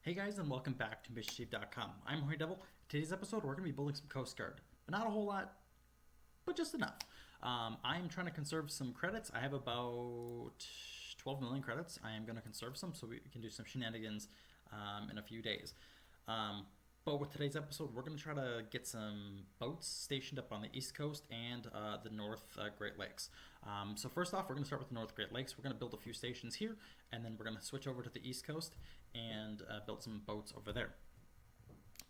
Hey guys, and welcome back to MissionShape.com. I'm Horny Devil. Today's episode, we're going to be building some Coast Guard, but not a whole lot, but just enough. I'm trying to conserve some credits. I have about 12 million credits. I am going to conserve some so we can do some shenanigans in a few days. But with today's episode, we're going to try to get some boats stationed up on the East Coast and the North Great Lakes. So first off, we're going to start with the North Great Lakes. We're going to build a few stations here, and then we're going to switch over to the East Coast and build some boats over there.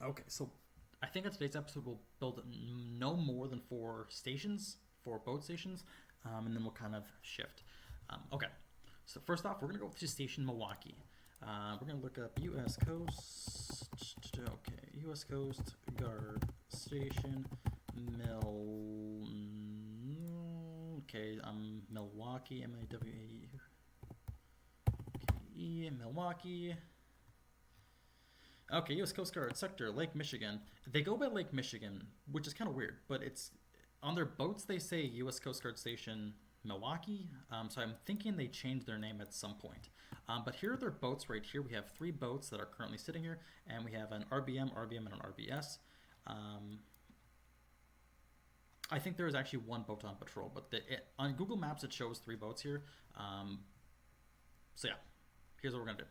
Okay, so I think on today's episode, we'll build no more than 4 boat stations, and then we'll kind of shift. Okay, so first off, we're going to go to Station Milwaukee. We're going to look up U.S. Coast. Okay, U.S. Coast Guard Station. Okay, Milwaukee. M-I-W-A-U-K-E. Milwaukee. Okay, U.S. Coast Guard Sector, Lake Michigan. They go by Lake Michigan, which is kind of weird, but it's on their boats they say U.S. Coast Guard Station Milwaukee. So I'm thinking they changed their name at some point. But here are their boats right here. We have 3 boats that are currently sitting here, and we have an RBM, and an RBS. I think there is actually 1 boat on patrol, but on Google Maps it shows 3 boats here. So yeah, here's what we're gonna do.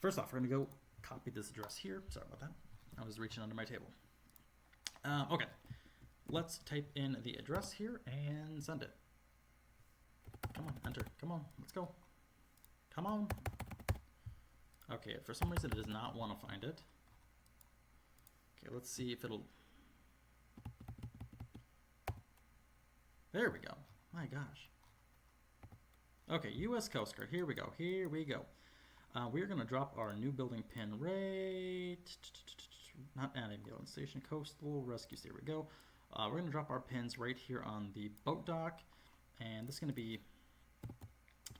First off, we're gonna go copy this address here. Sorry about that. I was reaching under my table. Okay, let's type in the address here and send it. Come on, enter. Come on, let's go. Come on. Okay, for some reason it does not want to find it. Okay, let's see if it'll... There we go. My gosh. Okay, U.S. Coast Guard. Here we go. Here we go. We're going to drop our new building pin right... Not Annandale Station. Coastal Rescues. There we go. We're going to drop our pins right here on the boat dock. And this is going to be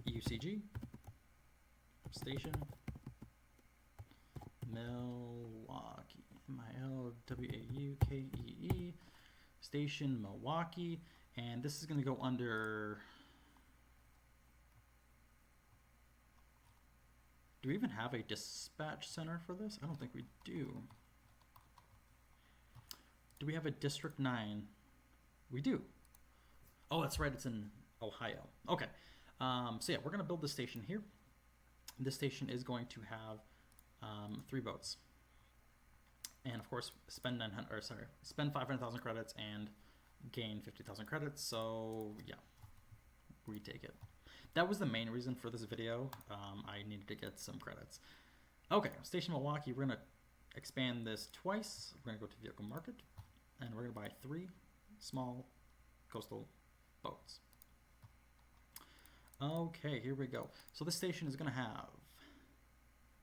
UCG Station Milwaukee. M-I-L-W-A-U-K-E-E Station Milwaukee. And this is going to go under... Do we even have a dispatch center for this? I don't think we do. Do we have a District 9? We do. Oh, that's right. It's in Ohio. Okay. So yeah, we're going to build this station here. This station is going to have 3 boats. And of course, spend 500,000 credits and gain 50,000 credits. So yeah, we take it. That was the main reason for this video. I needed to get some credits. Okay, Station Milwaukee, we're going to expand this twice. We're going to go to Vehicle Market, and we're going to buy 3 small coastal boats. Okay, here we go. So this station is going to have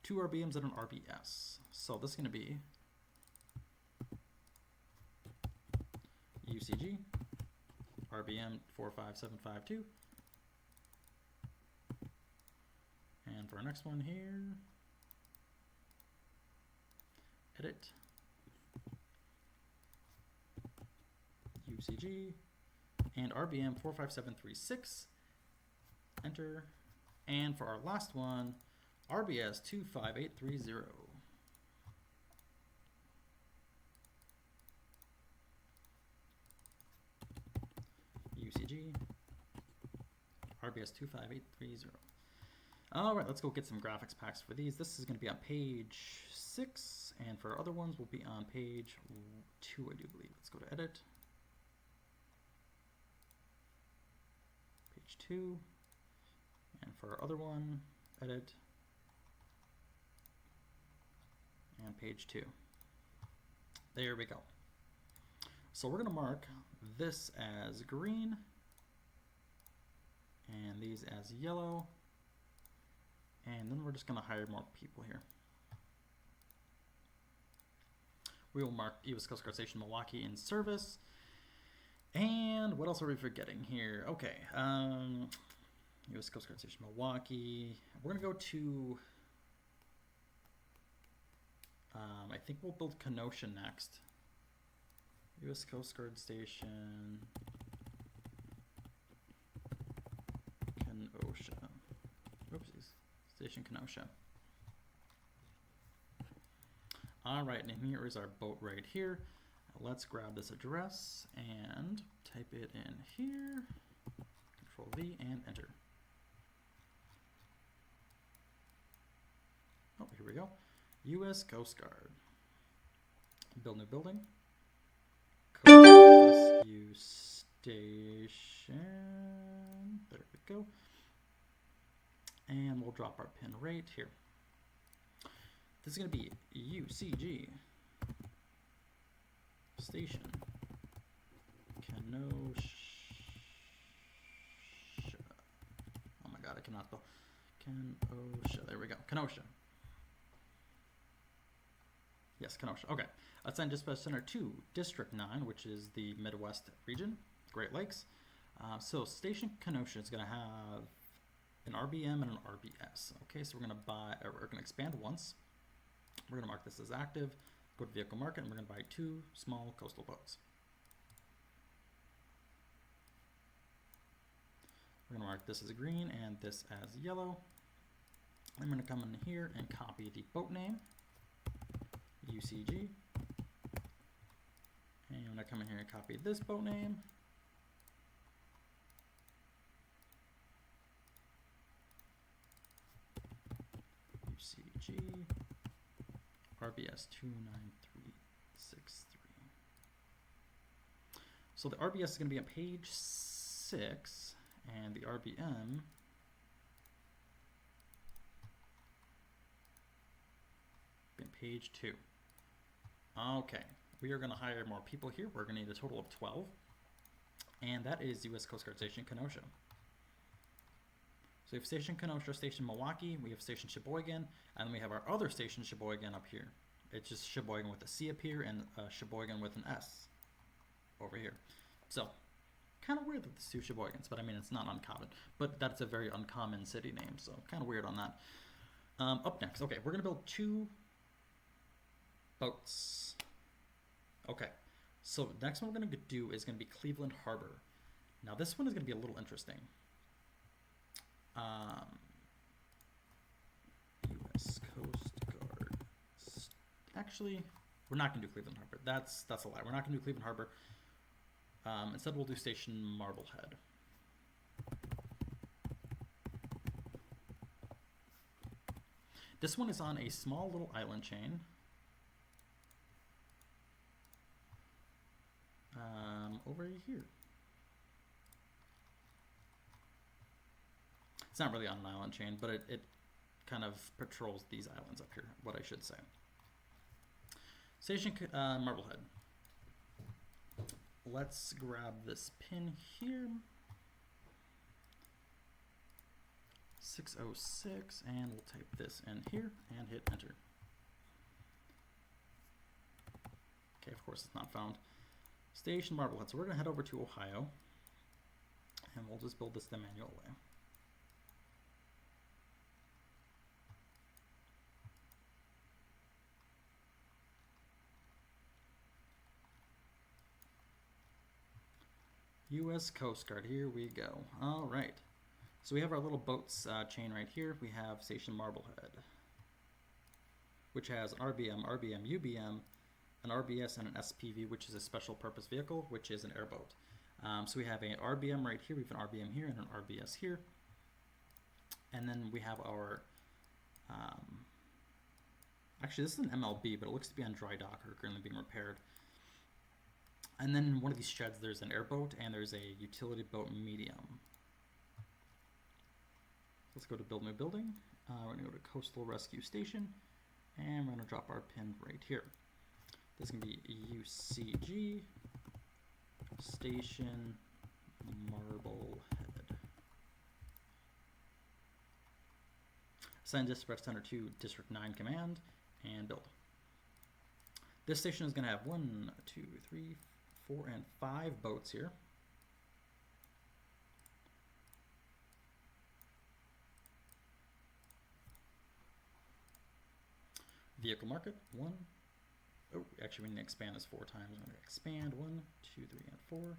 2 RBMs and an RBS. So this is going to be UCG RBM 45752. And for our next one here, edit UCG and RBM 45736. Enter. And for our last one, RBS 25830. UCG RBS 25830. Alright, let's go get some graphics packs for these. This is going to be on page 6, and for our other ones, we'll be on page 2, I do believe. Let's go to edit. Page 2. And for our other one, edit. And page 2. There we go. So we're going to mark this as green, and these as yellow. And then we're just going to hire more people here. We will mark U.S. Coast Guard Station Milwaukee in service. And what else are we forgetting here? Okay. U.S. Coast Guard Station Milwaukee. We're going to go to... I think we'll build Kenosha next. U.S. Coast Guard Station... Kenosha. Oopsies. Station Kenosha. All right, and here is our boat right here. Let's grab this address and type it in here. Control V and enter. Oh, here we go. U.S. Coast Guard. Build new building. Coast Rescue Station. There we go. And we'll drop our pin right here. This is going to be UCG Station Kenosha. Oh my god, I cannot spell. Kenosha. There we go. Kenosha. Yes, Kenosha. Okay. Assign Dispatch Center to District 9, which is the Midwest region, Great Lakes. So Station Kenosha is going to have an RBM and an RBS. Okay, so we're going to expand once. We're going to mark this as active, go to Vehicle Market, and we're going to buy 2 small coastal boats. We're going to mark this as green and this as yellow. I'm going to come in here and copy the boat name, UCG. And I'm going to come in here and copy this boat name. UCG RBS 29363. So the RBS is going to be on page 6, and the RBM on page 2. Okay, we are going to hire more people here. We're going to need a total of 12, and that is U.S. Coast Guard Station Kenosha. So we have Station Kenosha, Station Milwaukee, we have Station Sheboygan, and then we have our other station, Sheboygan, up here. It's just Sheboygan with a C up here and Sheboygan with an S over here. So, kind of weird that there's 2 Sheboygans, but I mean, it's not uncommon. But that's a very uncommon city name, so kind of weird on that. Up next, okay, we're going to build 2 boats. Okay, so the next one we're going to do is going to be Cleveland Harbor. Now, this one is going to be a little interesting. U.S. Coast Guard. Actually, we're not going to do Cleveland Harbor. That's a lie. We're not going to do Cleveland Harbor. Instead, we'll do Station Marblehead. This one is on a small little island chain. Over here. It's not really on an island chain, but it kind of patrols these islands up here, what I should say. Station Marblehead. Let's grab this pin here. 606, and we'll type this in here and hit enter. Okay, of course it's not found. Station Marblehead. So we're going to head over to Ohio, and we'll just build this the manual way. U.S. Coast Guard, here we go. All right. So we have our little boats chain right here. We have Station Marblehead, which has an RBM, UBM, an RBS, and an SPV, which is a special purpose vehicle, which is an airboat. So we have an RBM right here. We have an RBM here and an RBS here. And then we have our, actually this is an MLB, but it looks to be on dry dock or currently being repaired. And then in one of these sheds, there's an airboat and there's a utility boat medium. Let's go to build new building. We're going to go to Coastal Rescue Station, and we're going to drop our pin right here. This is going to be UCG Station Marblehead. Assign Dispatch Center to District 9 Command, and build. This station is going to have 1, 2, 3, 4, and 5 boats here. Vehicle market, 1. Oh, actually we need to expand this 4 times. I'm going to expand 1, 2, 3, and 4.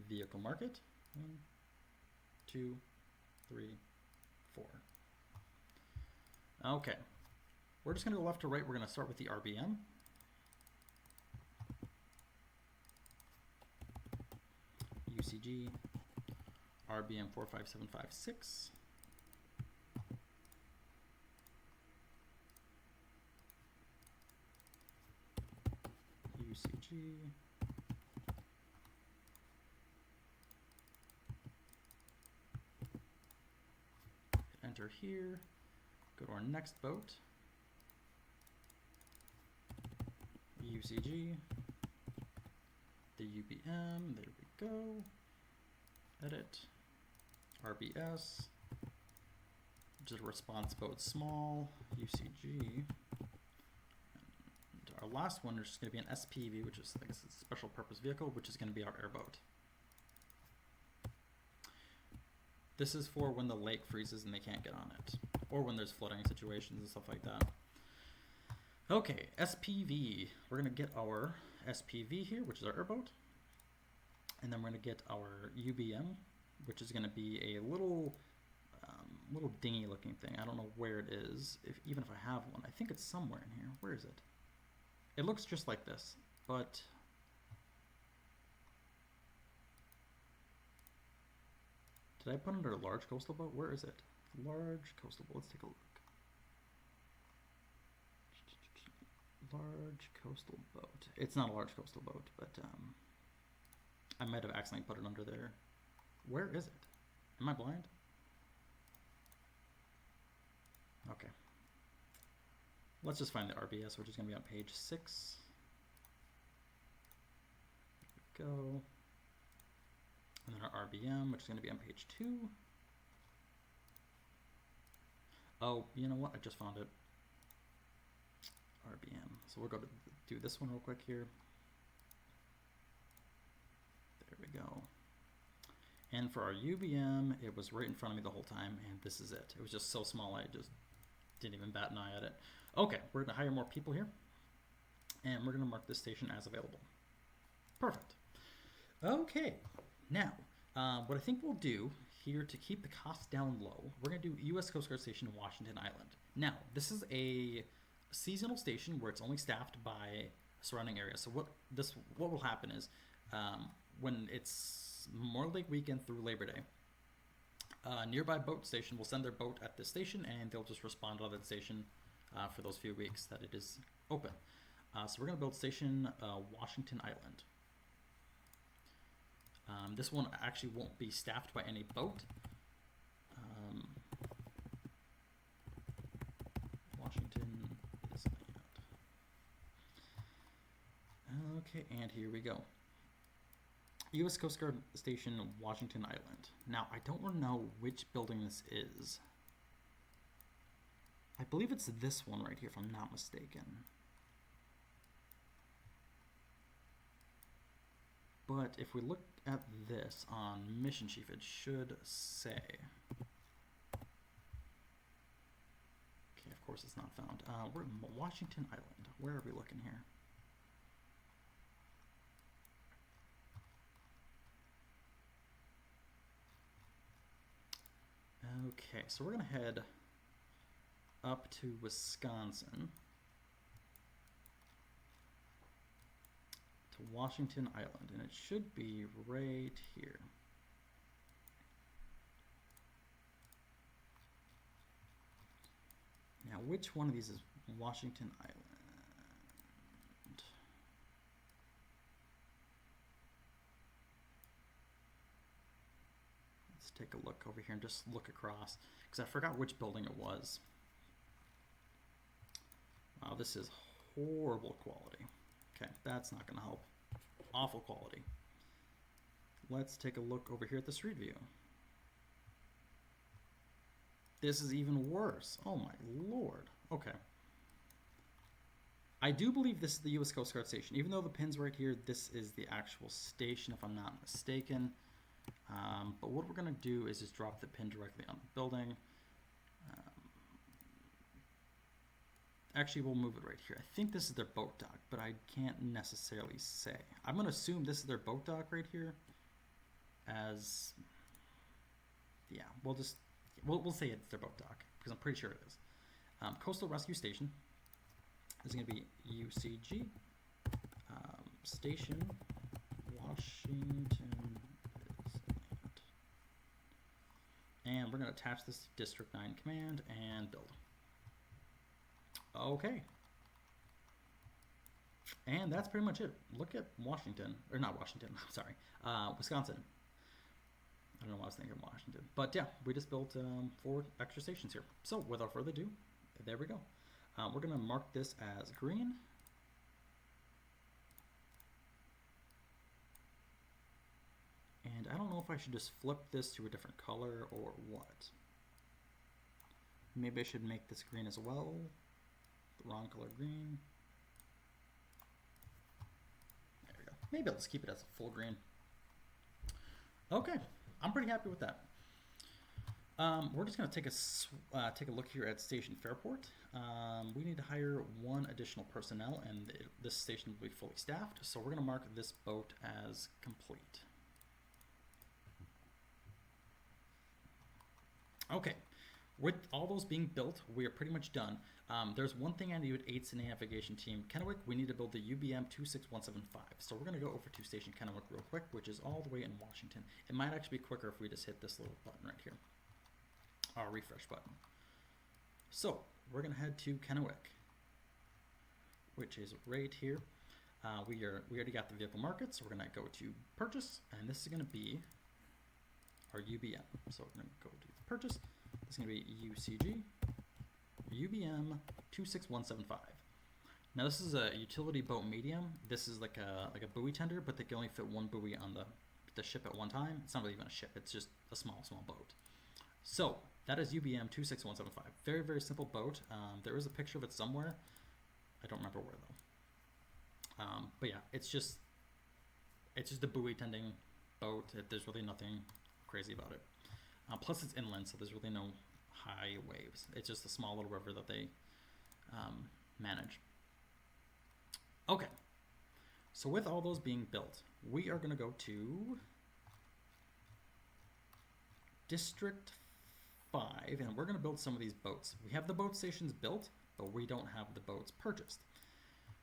Vehicle market, 1, 2, 3, 4. Okay. We're just going to go left to right. We're going to start with the RBM. UCG, RBM 45756. UCG. Enter here. Go to our next boat. UCG. The UBM. There we go. Edit. RBS. Which is a response boat small. UCG. Our last one is just going to be an SPV, which is, I guess, a special purpose vehicle, which is going to be our airboat. This is for when the lake freezes and they can't get on it, or when there's flooding situations and stuff like that. Okay, SPV. We're going to get our SPV here, which is our airboat, and then we're going to get our UBM, which is going to be a little dinghy-looking thing. I don't know where it is, even if I have one. I think it's somewhere in here. Where is it? It looks just like this, but did I put it under a large coastal boat? Where is it? Large coastal boat. Let's take a look. Large coastal boat. It's not a large coastal boat, but I might have accidentally put it under there. Where is it? Am I blind? Okay. Let's just find the RBS, which is going to be on page 6. There we go. And then our RBM, which is going to be on page 2. Oh, you know what? I just found it. RBM. So we'll go to do this one real quick here. There we go. And for our UBM, it was right in front of me the whole time, and this is it. It was just so small, I just didn't even bat an eye at it. Okay, we're going to hire more people here, and we're going to mark this station as available. Perfect. Okay, now, what I think we'll do here to keep the cost down low, we're going to do U.S. Coast Guard Station Washington Island. Now, this is a seasonal station where it's only staffed by surrounding areas. So what will happen is when it's Memorial Day weekend through Labor Day, a nearby boat station will send their boat at this station, and they'll just respond to that station for those few weeks that it is open. So we're going to build station Washington Island. This one actually won't be staffed by any boat. Washington is Island. Okay, and here we go. U.S. Coast Guard Station, Washington Island. Now, I don't know which building this is. I believe it's this one right here, if I'm not mistaken. But if we look at this on Mission Chief, it should say. Okay, of course it's not found. We're in Washington Island. Where are we looking here? Okay, so we're going to head up to Wisconsin, to Washington Island, and it should be right here. Now, which one of these is Washington Island? Let's take a look over here and just look across, because I forgot which building it was. Wow, this is horrible quality. Okay, that's not going to help. Awful quality. Let's take a look over here at the street view. This is even worse. Oh my lord. Okay. I do believe this is the U.S. Coast Guard station. Even though the pin's right here, this is the actual station, if I'm not mistaken. But what we're going to do is just drop the pin directly on the building. Actually, we'll move it right here. I think this is their boat dock, but I can't necessarily say. I'm going to assume this is their boat dock right here. As, yeah, we'll say it's their boat dock, because I'm pretty sure it is. Coastal Rescue Station. is going to be UCG, station, Washington is at. And we're going to attach this to District 9 command and build. Okay. And that's pretty much it. Look at Washington, or not Washington, sorry, Wisconsin. I don't know why I was thinking Washington. But yeah, we just built 4 extra stations here. So without further ado, there we go. We're going to mark this as green. And I don't know if I should just flip this to a different color or what. Maybe I should make this green as well. The wrong color green. There we go. Maybe I'll just keep it as a full green. Okay, I'm pretty happy with that. We're just going to take a look here at Station Fairport. We need to hire 1 additional personnel, and this station will be fully staffed. So we're going to mark this boat as complete. Okay, with all those being built, we are pretty much done. There's one thing I need with aids to the navigation team. Kennewick, we need to build the UBM 26175. So we're going to go over to Station Kennewick real quick, which is all the way in Washington. It might actually be quicker if we just hit this little button right here, our refresh button. So we're going to head to Kennewick, which is right here. We already got the vehicle market, so we're going to go to purchase, and this is going to be our UBM. So we're going to go to purchase. This is going to be UCG UBM 26175. Now this is a utility boat medium. This is like a buoy tender, but they can only fit 1 buoy on the ship at one time. It's not really even a ship. It's just a small boat. So that is UBM 26175. Very, very simple boat. There is a picture of it somewhere. I don't remember where though. But yeah, it's just a buoy tending boat. There's really nothing crazy about it. Plus it's inland, so there's really no high waves. It's just a small little river that they manage. Okay, so with all those being built, we are going to go to District 5, and we're going to build some of these boats. We have the boat stations built, but we don't have the boats purchased.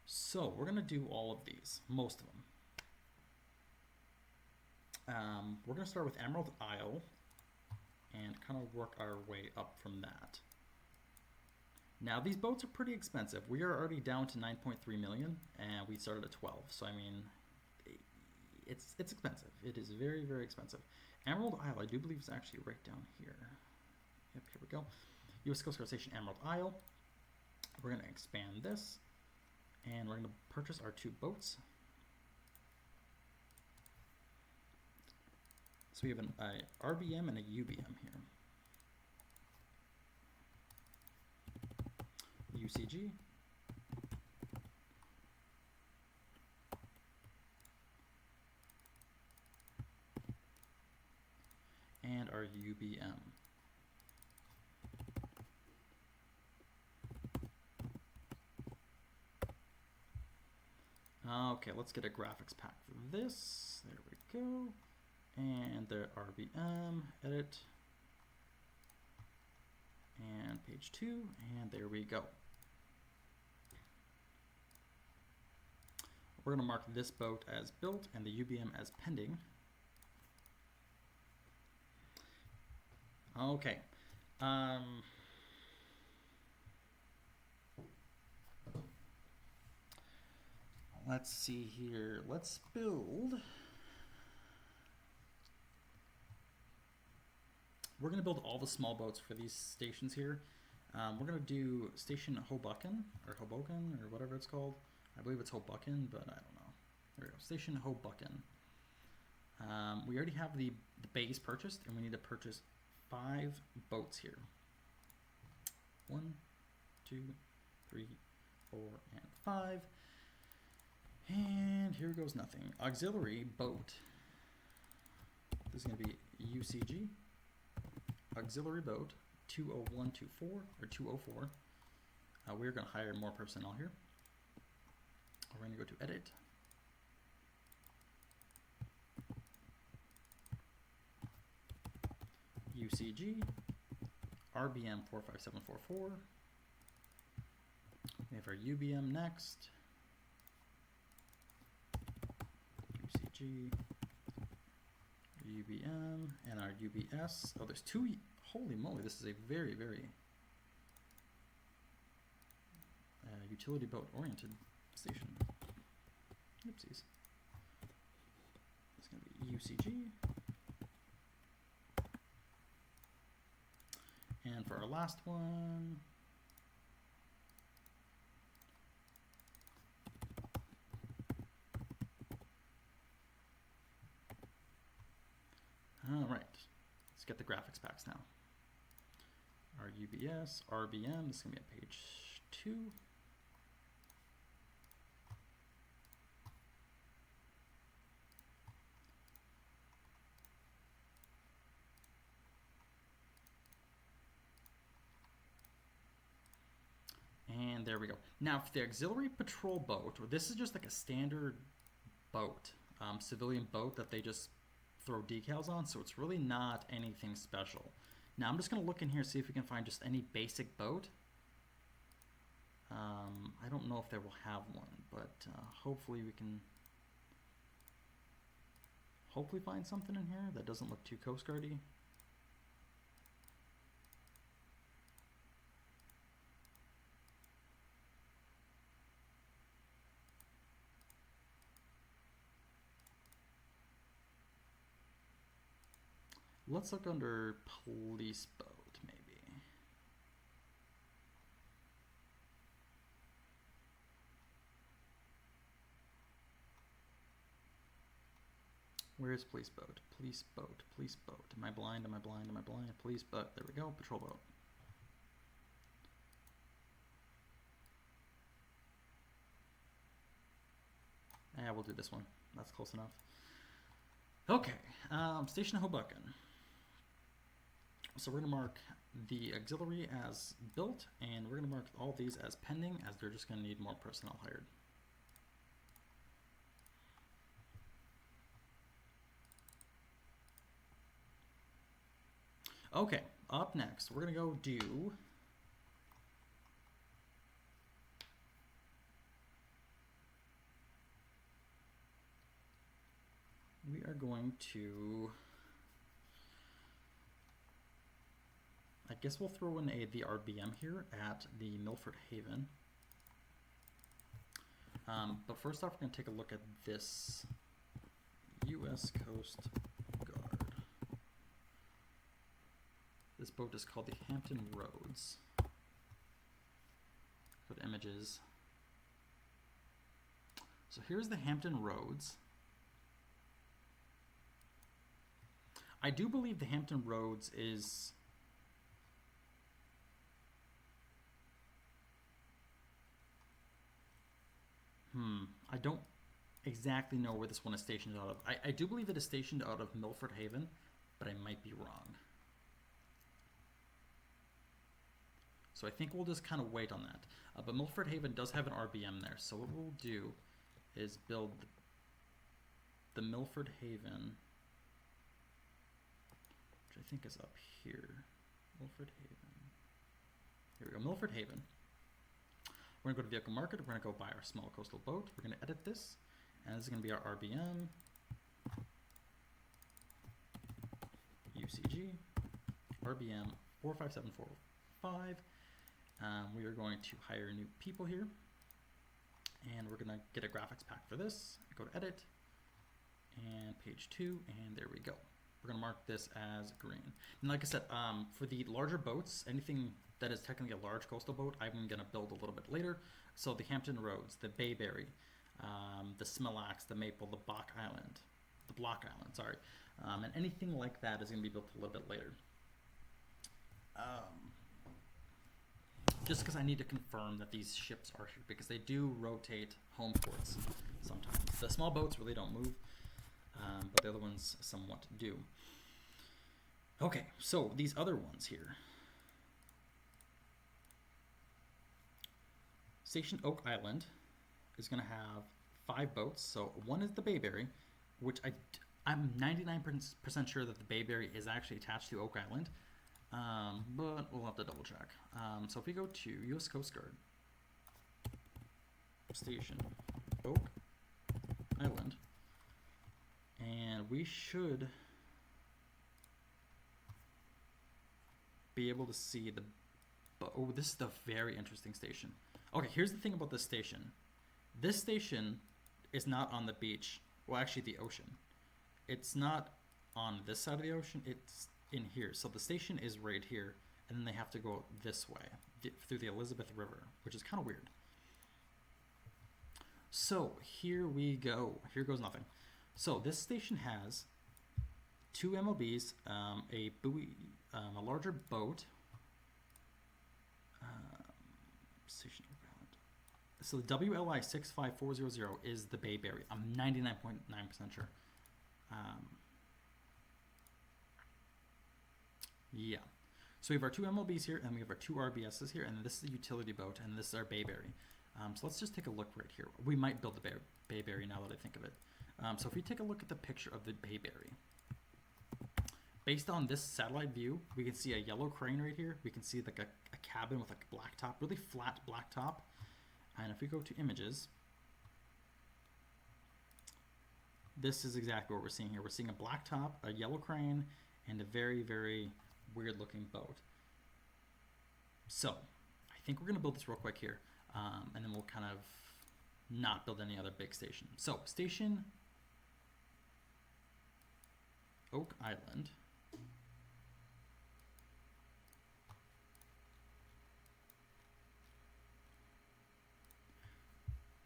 So we're going to do all of these, most of them. We're going to start with Emerald Isle and kind of work our way up from that. Now these boats are pretty expensive. We are already down to 9.3 million and we started at 12. So I mean, it's expensive. It is very, very expensive. Emerald Isle, I do believe is actually right down here. Yep, here we go. U.S. Coast Guard Station Emerald Isle. We're going to expand this and we're going to purchase our 2 boats. So we have an RBM and a UBM here. UCG. And our UBM. Okay, let's get a graphics pack for this. There we go. And the RBM, edit, and page 2, and there we go. We're going to mark this boat as built and the UBM as pending. Okay. Let's see here. Let's build. We're going to build all the small boats for these stations here. We're going to do Station Hoboken, or whatever it's called. I believe it's Hoboken, but I don't know. There we go, Station Hoboken. We already have the bays purchased, and we need to purchase 5 boats here. 1, 2, 3, 4, and 5. And here goes nothing. Auxiliary boat. This is going to be UCG. Auxiliary boat 20124 or 204. We're going to hire more personnel here. We're going to go to edit. UCG RBM 45744 We have our UBM next. UCG, UBM, and our UBS. Oh, there's two. Holy moly, this is a very, very utility boat oriented station. Oopsies. It's going to be UCG. And for our last one, all right, let's get the graphics packs now. Our UBS, RBM, this is going to be on page 2. And there we go. Now for the auxiliary patrol boat, or this is just like a standard boat, civilian boat that they just throw decals on, so it's really not anything special. Now I'm just going to look in here, see if we can find just any basic boat. I don't know if they will have one, but hopefully we can find something in here that doesn't look too Coast Guard-y. Let's look under police boat, maybe. Where's police boat? Police boat, police boat. Am I blind? Am I blind? Am I blind? Police boat. There we go. Patrol boat. Yeah, we'll do this one. That's close enough. Okay, Station Hoboken. So we're going to mark the auxiliary as built, and we're going to mark all these as pending, as they're just going to need more personnel hired. Okay, up next, we're going to go do we are going to, I guess we'll throw in the RBM here at the Milford Haven. But first off, we're going to take a look at this U.S. Coast Guard. This boat is called the Hampton Roads. Go to images. So here's the Hampton Roads. I do believe the Hampton Roads is I don't exactly know where this one is stationed out of. I do believe it is stationed out of Milford Haven, but I might be wrong. So I think we'll just kind of wait on that. But Milford Haven does have an RBM there, so what we'll do is build the Milford Haven, I think is up here. Milford Haven. Here we go, Milford Haven. We're going to go to Vehicle Market. We're going to go buy our small coastal boat. We're going to edit this. And this is going to be our RBM. UCG. RBM 45745. We are going to hire new people here. And we're going to get a graphics pack for this. Go to Edit. And page 2. And there we go. We're going to mark this as green. And like I said, for the larger boats, anything that is technically a large coastal boat, I'm going to build a little bit later. So the Hampton Roads, the Bayberry, the Smilax, the Maple, the Block Island, sorry. And anything like that is going to be built a little bit later. Just because I need to confirm that these ships are here, because they do rotate home ports sometimes. The small boats really don't move. But the other ones somewhat do. Okay, so these other ones here. Station Oak Island is going to have 5 boats. So one is the Bayberry, which I'm 99% sure that the Bayberry is actually attached to Oak Island. But we'll have to double check. So if we go to U.S. Coast Guard, Station Oak Island, and we should be able to see the. Oh, this is the very interesting station. Okay, here's the thing about this station. This station is not on the beach. Well, actually, the ocean. It's not on this side of the ocean. It's in here. So the station is right here, and then they have to go this way through the Elizabeth River, which is kind of weird. So here we go. Here goes nothing. So this station has two MLBs, a buoy, a larger boat. Station Oak Island. So the WLI 65400 is the Bayberry. I'm 99.9% sure. Yeah. So we have our two MLBs here, and we have our two RBSs here, and this is the utility boat, and this is our Bayberry. So let's just take a look right here. We might build the Bayberry now that I think of it. So if we take a look at the picture of the Bayberry, based on this satellite view, we can see a yellow crane right here. We can see like a cabin with like a black top, really flat black top. And if we go to images, this is exactly what we're seeing here. We're seeing a black top, a yellow crane, and a very, very weird looking boat. So I think we're going to build this real quick here. And then we'll kind of not build any other big station. So Station Oak Island.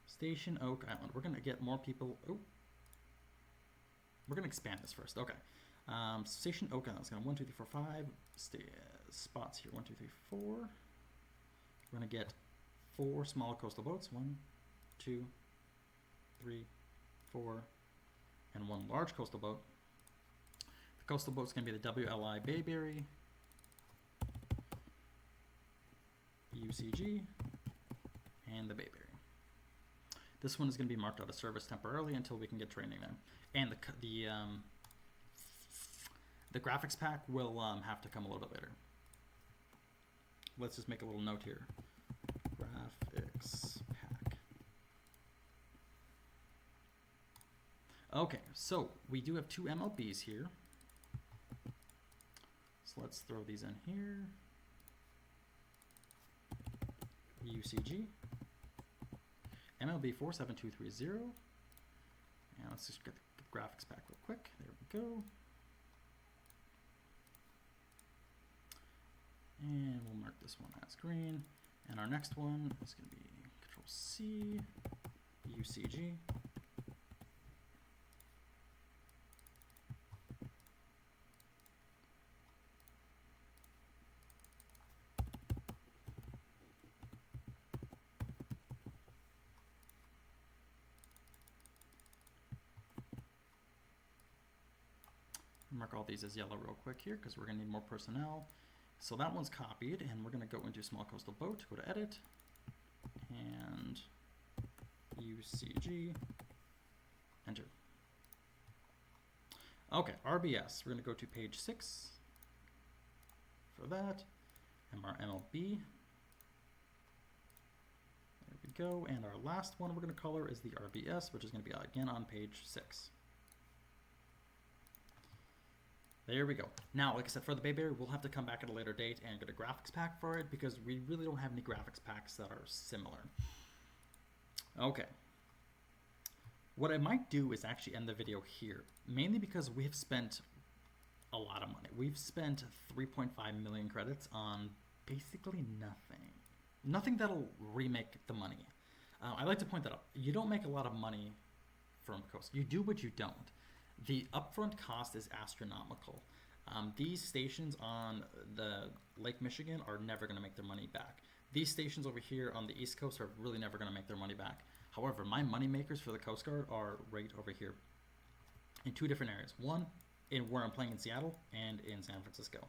Station Oak Island. We're going to get more people. Oh, we're going to expand this first. Okay. Station Oak Island. It's going to 1, 2, 3, 4, 5 spots here. 1, 2, 3, 4. We're going to get 4 small coastal boats. 1, 2, 3, 4, and 1 large coastal boat. The coastal boat's going to be the WLI Bayberry, UCG, and the Bayberry. This one is going to be marked out of service temporarily until we can get training there. And the graphics pack will have to come a little bit later. Let's just make a little note here. Graphics pack. Okay, so we do have 2 MLBs here. So let's throw these in here. UCG. MLB 47230. And let's just get the graphics pack real quick. There we go. And we'll mark this one as green. And our next one is going to be Control C, UCG. Mark all these as yellow real quick here because we're going to need more personnel. So that one's copied, and we're going to go into Small Coastal Boat, go to Edit, and UCG, enter. Okay, RBS, we're going to go to page 6 for that, and our MLB. There we go, and our last one we're going to color is the RBS, which is going to be again on page 6. There we go. Now, like I said, for the Bayberry, we'll have to come back at a later date and get a graphics pack for it because we really don't have any graphics packs that are similar. Okay. What I might do is actually end the video here, mainly because we have spent a lot of money. We've spent 3.5 million credits on basically nothing. Nothing that'll remake the money. I like to point that out. You don't make a lot of money from Coast. You do, but you don't. The upfront cost is astronomical. These stations on the Lake Michigan are never going to make their money back. These stations over here on the East Coast are really never going to make their money back. However, my money makers for the Coast Guard are right over here in 2 different areas. One, in where I'm playing in Seattle and in San Francisco.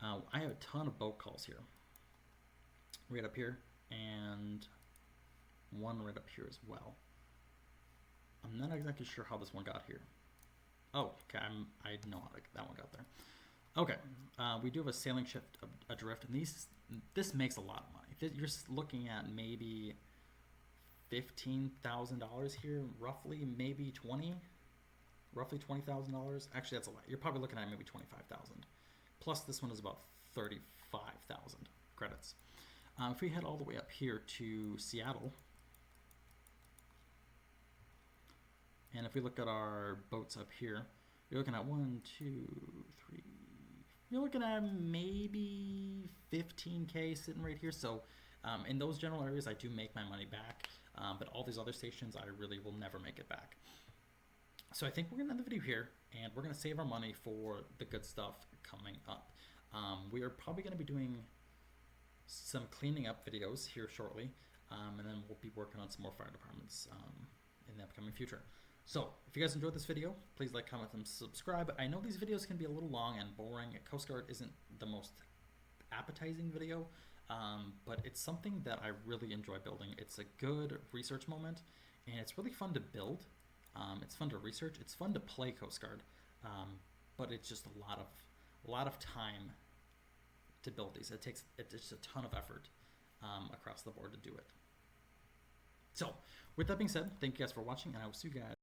I have a ton of boat calls here. Right up here, and one right up here as well. I'm not exactly sure how this one got here. Oh, okay, I know how that one got there. Okay, we do have a sailing ship adrift, and this makes a lot of money. You're looking at maybe $15,000 here, roughly, maybe 20, roughly $20,000. Actually, that's a lot. You're probably looking at maybe 25,000. Plus, this one is about 35,000 credits. If we head all the way up here to Seattle, and if we look at our boats up here, you're looking at 1, 2, 3. You're looking at maybe 15K sitting right here. So in those general areas, I do make my money back. But all these other stations, I really will never make it back. So I think we're going to end the video here, and we're going to save our money for the good stuff coming up. We are probably going to be doing some cleaning up videos here shortly, and then we'll be working on some more fire departments in the upcoming future. So if you guys enjoyed this video, please like, comment, and subscribe. I know these videos can be a little long and boring. Coast Guard isn't the most appetizing video, but it's something that I really enjoy building. It's a good research moment, and it's really fun to build. It's fun to research. It's fun to play Coast Guard, but it's just a lot of time to build these. It's just a ton of effort across the board to do it. So with that being said, thank you guys for watching, and I will see you guys